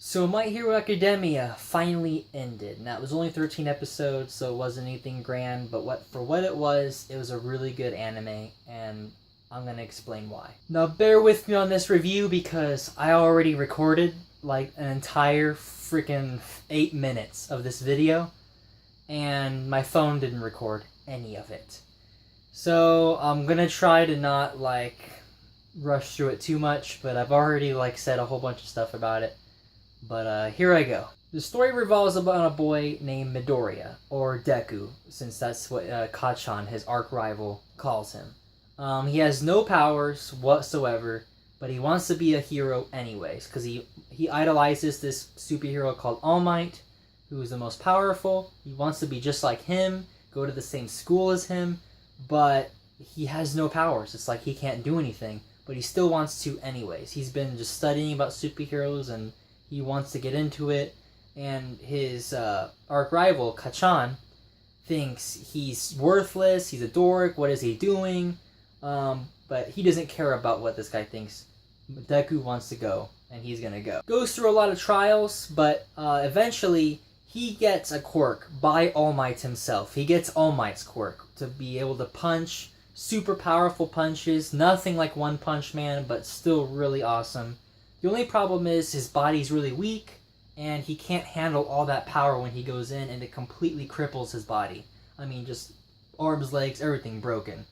So My Hero Academia finally ended. Now it was only 13 episodes, so it wasn't anything grand, but for what it was a really good anime, and I'm gonna explain why. Now bear with me on this review because I already recorded like an entire freaking 8 minutes of this video, and my phone didn't record any of it. So I'm gonna try to not rush through it too much, but I've already said a whole bunch of stuff about it. But here I go. The story revolves about a boy named Midoriya, or Deku, since that's what Kachan, his arch rival, calls him. He has no powers whatsoever, but he wants to be a hero anyways, because he idolizes this superhero called All Might, who is the most powerful. He wants to be just like him, go to the same school as him, but he has no powers. It's like he can't do anything, but he still wants to anyways. He's been just studying about superheroes and he wants to get into it, and his arch rival, Kachan, thinks he's worthless, he's a dork, what is he doing? But he doesn't care about what this guy thinks. Deku wants to go, and he's gonna go. Goes through a lot of trials, but eventually he gets a quirk by All Might himself. He gets All Might's quirk to be able to punch super powerful punches, nothing like One Punch Man, but still really awesome. The only problem is his body's really weak, and he can't handle all that power when he goes in, and it completely cripples his body. I mean, just arms, legs, everything broken.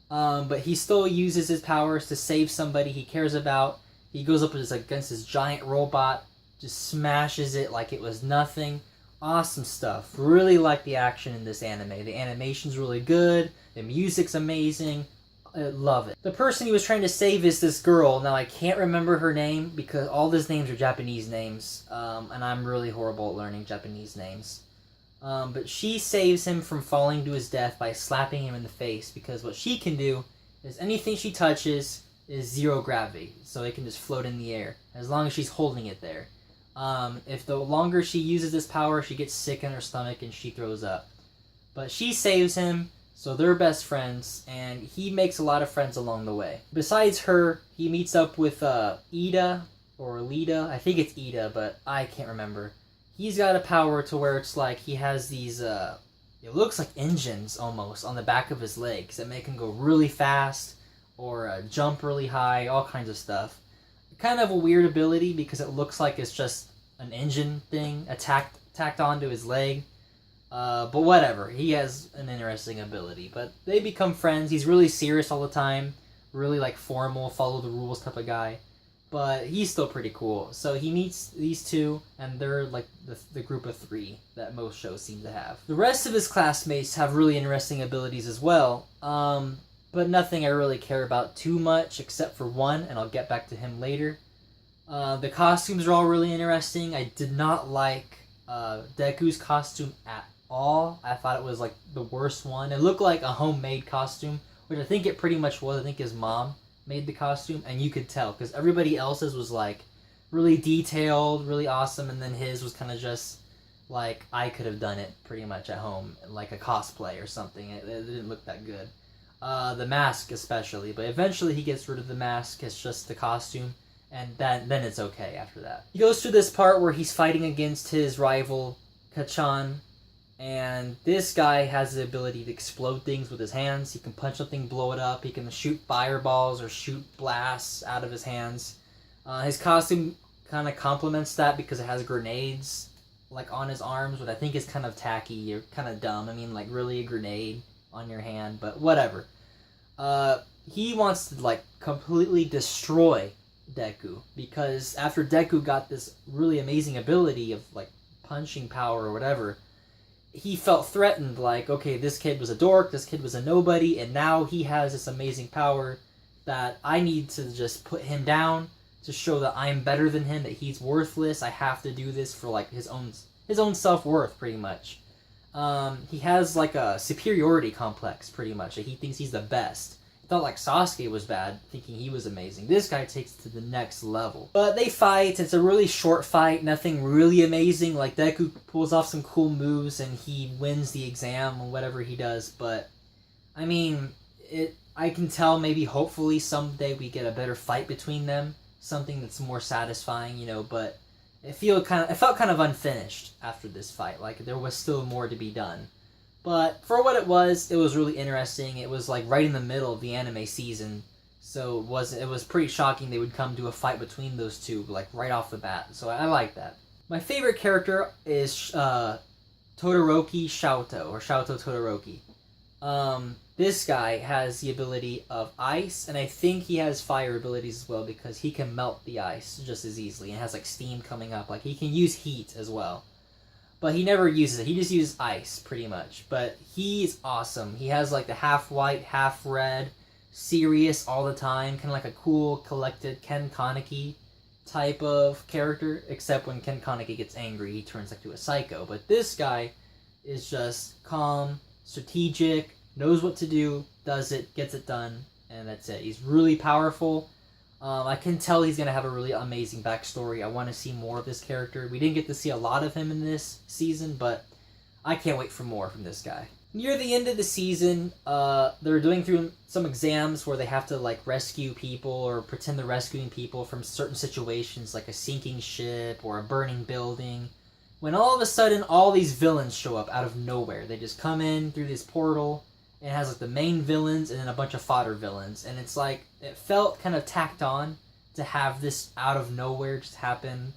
But he still uses his powers to save somebody he cares about. He goes up against this giant robot, just smashes it like it was nothing. Awesome stuff. Really like the action in this anime. The animation's really good, the music's amazing. I love it. The person he was trying to save is this girl. Now, I can't remember her name because all these names are Japanese names, and I'm really horrible at learning Japanese names. But she saves him from falling to his death by slapping him in the face, because what she can do is anything she touches is zero gravity, so it can just float in the air, as long as she's holding it there. If the longer she uses this power, she gets sick in her stomach and she throws up. But she saves him, so they're best friends, and he makes a lot of friends along the way. Besides her, he meets up with Ida, or Lita. I think it's Ida, but I can't remember. He's got a power to where it's like he has these, it looks like engines almost, on the back of his legs that make him go really fast, or jump really high, all kinds of stuff. Kind of a weird ability because it looks like it's just an engine thing tacked onto his leg. But whatever, he has an interesting ability. But they become friends. He's really serious all the time, really formal, follow the rules type of guy. But he's still pretty cool. So he meets these two, and they're the group of 3 that most shows seem to have. The rest of his classmates have really interesting abilities as well, but nothing I really care about too much except for one, and I'll get back to him later. The costumes are all really interesting. I did not like Deku's costume at all. I thought it was the worst one. It looked like a homemade costume, which I think it pretty much was. I think his mom made the costume, and you could tell because everybody else's was really detailed, really awesome, and then his was kind of just I could have done it pretty much at home, like a cosplay or something. It didn't look that good. The mask especially, but eventually he gets rid of the mask. It's just the costume, and then it's okay after that. He goes through this part where he's fighting against his rival Kachan, and this guy has the ability to explode things with his hands. He can punch something, blow it up. He can shoot fireballs or shoot blasts out of his hands. His costume kind of complements that because it has grenades on his arms, which I think is kind of tacky or kind of dumb. I mean, really a grenade on your hand, but whatever. He wants to completely destroy Deku, because after Deku got this really amazing ability of punching power or whatever, he felt threatened, okay, this kid was a dork, this kid was a nobody, and now he has this amazing power that I need to just put him down to show that I'm better than him, that he's worthless. I have to do this for his own self-worth, pretty much. He has a superiority complex, pretty much. He thinks he's the best. He thought Sasuke was bad, thinking he was amazing. This guy takes it to the next level. But they fight. It's a really short fight, nothing really amazing. Deku pulls off some cool moves and he wins the exam or whatever he does. But I mean, I can tell maybe hopefully someday we get a better fight between them, something that's more satisfying, but it felt kind of unfinished after this fight. Like there was still more to be done. But for what it was really interesting. It was like right in the middle of the anime season, so it was pretty shocking they would come to a fight between those two like right off the bat. So I like that. My favorite character is Todoroki Shouto, or Shouto Todoroki. This guy has the ability of ice, and I think he has fire abilities as well because he can melt the ice just as easily and has like steam coming up. Like he can use heat as well. But he never uses it. He just uses ice pretty much. But he's awesome. He has like the half white, half red, serious all the time, kind of like a cool, collected Ken Kaneki type of character, except when Ken Kaneki gets angry, he turns like to a psycho. But this guy is just calm, strategic, knows what to do, does it, gets it done, and that's it. He's really powerful. I can tell he's going to have a really amazing backstory. I want to see more of this character. We didn't get to see a lot of him in this season, but I can't wait for more from this guy. Near the end of the season, they're doing through some exams where they have to like rescue people or pretend they're rescuing people from certain situations, like a sinking ship or a burning building. When all of a sudden, all these villains show up out of nowhere. They just come in through this portal. It has like the main villains and then a bunch of fodder villains. And it's like, it felt kind of tacked on to have this out of nowhere just happen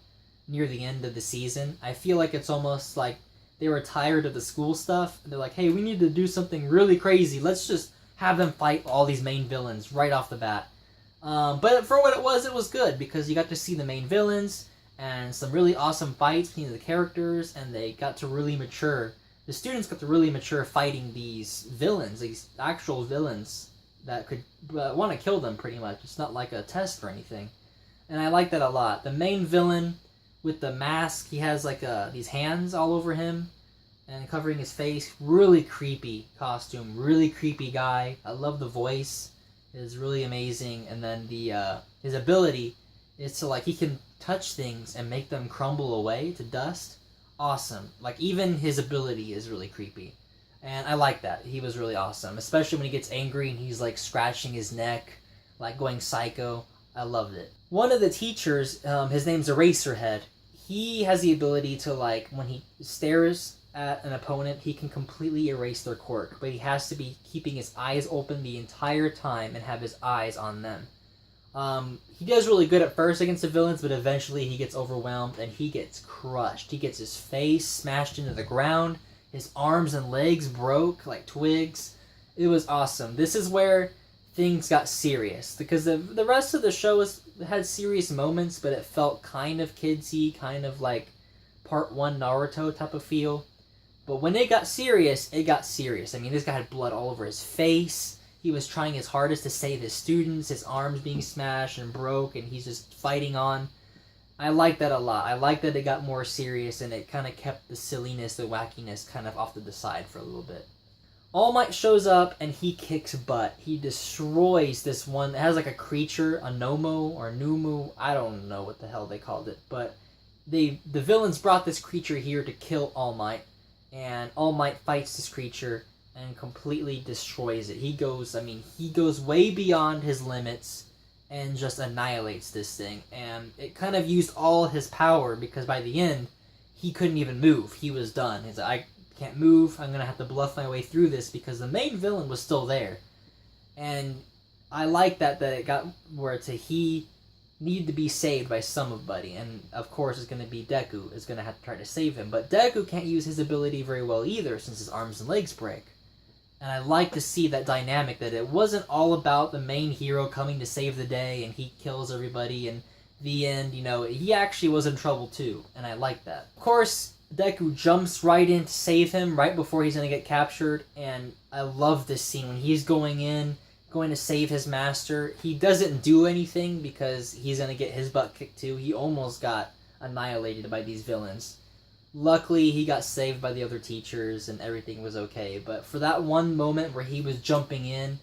near the end of the season. I feel like it's almost like they were tired of the school stuff. And they're like, hey, we need to do something really crazy. Let's just have them fight all these main villains right off the bat. But for what it was good because you got to see the main villains and some really awesome fights between the characters, and they got to really mature. The students got to really mature fighting these villains, these actual villains that could want to kill them pretty much. It's not like a test or anything. And I like that a lot. The main villain with the mask, he has like these hands all over him and covering his face. Really creepy costume, really creepy guy. I love the voice. It is really amazing. And then his ability is to like, he can touch things and make them crumble away to dust. Awesome. Like even his ability is really creepy, and I like that. He was really awesome, especially when he gets angry and he's like scratching his neck, like going psycho. I loved it. One of the teachers, his name's Eraserhead. He has the ability to like when he stares at an opponent, he can completely erase their quirk, but he has to be keeping his eyes open the entire time and have his eyes on them. He does really good at first against the villains, but eventually he gets overwhelmed and he gets crushed. He gets his face smashed into the ground, his arms and legs broke like twigs. It was awesome. This is where things got serious, because the rest of the show had serious moments, but it felt kind of kidsy, kind of like part 1 Naruto type of feel. But when it got serious, it got serious. I mean, this guy had blood all over his face. He was trying his hardest to save his students, his arms being smashed and broke, and he's just fighting on. I like that a lot. I like that it got more serious, and it kind of kept the silliness, the wackiness kind of off to the side for a little bit. All Might shows up, and he kicks butt. He destroys this one. It has like a creature, a Nomo or Numu. I don't know what the hell they called it, but the villains brought this creature here to kill All Might, and All Might fights this creature and completely destroys it. He goes way beyond his limits and just annihilates this thing. And it kind of used all his power, because by the end, he couldn't even move. He was done. He's like, I can't move. I'm going to have to bluff my way through this, because the main villain was still there. And I like that it got where he needed to be saved by somebody. And of course, it's going to be Deku is going to have to try to save him. But Deku can't use his ability very well either, since his arms and legs break. And I like to see that dynamic, that it wasn't all about the main hero coming to save the day and he kills everybody, and the end, he actually was in trouble too, and I like that. Of course, Deku jumps right in to save him right before he's going to get captured, and I love this scene when he's going to save his master. He doesn't do anything because he's going to get his butt kicked too. He almost got annihilated by these villains. Luckily, he got saved by the other teachers and everything was okay. But for that one moment where he was jumping in,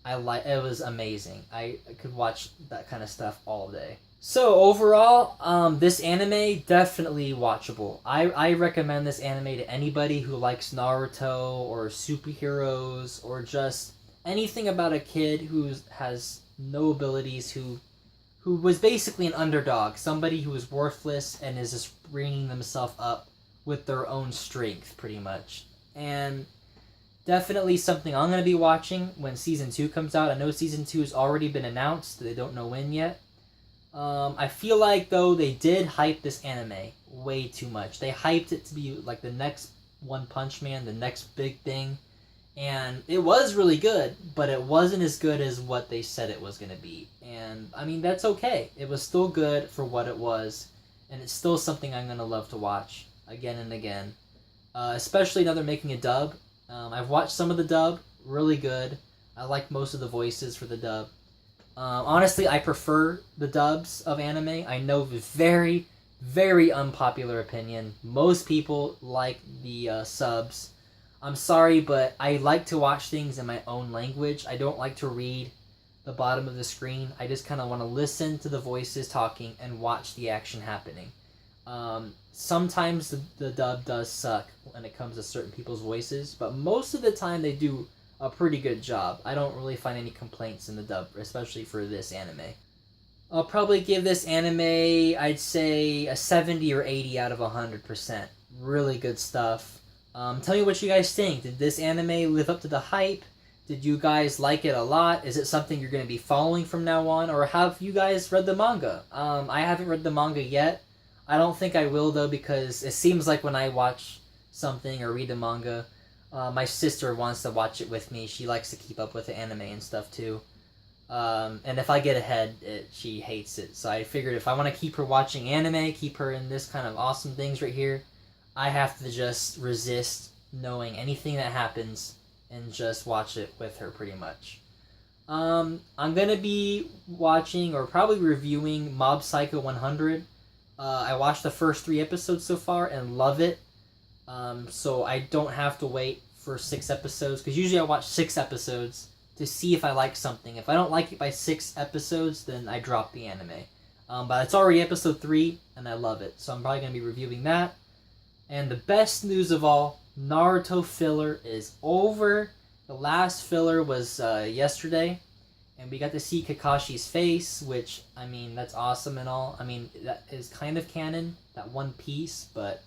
it was amazing. I could watch that kind of stuff all day. So overall, this anime, definitely watchable. I recommend this anime to anybody who likes Naruto or superheroes or just anything about a kid who has no abilities, who who was basically an underdog, somebody who was worthless and is just bringing themselves up with their own strength, pretty much. And definitely something I'm going to be watching when Season 2 comes out. I know Season 2 has already been announced. They don't know when yet. I feel like, though, they did hype this anime way too much. They hyped it to be like the next One Punch Man, the next big thing. And it was really good, but it wasn't as good as what they said it was going to be. And, I mean, that's okay. It was still good for what it was. And it's still something I'm going to love to watch again and again. Especially now they're making a dub. I've watched some of the dub. Really good. I like most of the voices for the dub. Honestly, I prefer the dubs of anime. I know very, very unpopular opinion. Most people like the subs. I'm sorry, but I like to watch things in my own language. I don't like to read the bottom of the screen. I just kind of want to listen to the voices talking and watch the action happening. Sometimes the dub does suck when it comes to certain people's voices, but most of the time they do a pretty good job. I don't really find any complaints in the dub, especially for this anime. I'll probably give this anime, I'd say, a 70 or 80 out of 100%. Really good stuff. Tell me what you guys think. Did this anime live up to the hype? Did you guys like it a lot? Is it something you're going to be following from now on? Or have you guys read the manga? I haven't read the manga yet. I don't think I will, though, because it seems like when I watch something or read the manga, my sister wants to watch it with me. She likes to keep up with the anime and stuff, too. And if I get ahead, she hates it. So I figured if I want to keep her watching anime, keep her in this kind of awesome things right here, I have to just resist knowing anything that happens and just watch it with her, pretty much. I'm going to be watching or probably reviewing Mob Psycho 100. I watched the first 3 episodes so far and love it. So I don't have to wait for 6 episodes, because usually I watch 6 episodes to see if I like something. If I don't like it by 6 episodes, then I drop the anime. But it's already episode 3, and I love it. So I'm probably going to be reviewing that. And the best news of all, Naruto filler is over. The last filler was yesterday, and we got to see Kakashi's face, which, I mean, that's awesome and all. I mean, that is kind of canon, that one piece, but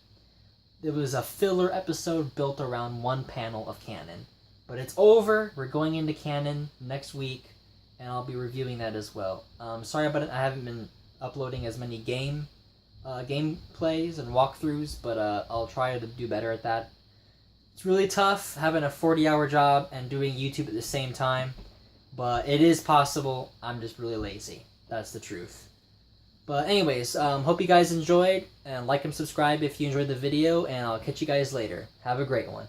it was a filler episode built around one panel of canon. But it's over. We're going into canon next week, and I'll be reviewing that as well. Sorry about it. I haven't been uploading as many gameplays and walkthroughs, but I'll try to do better at that. It's really tough having a 40-hour job and doing YouTube at the same time, but it is possible. I'm just really lazy. That's the truth. But anyways, hope you guys enjoyed, and like and subscribe if you enjoyed the video, and I'll catch you guys later. Have a great one.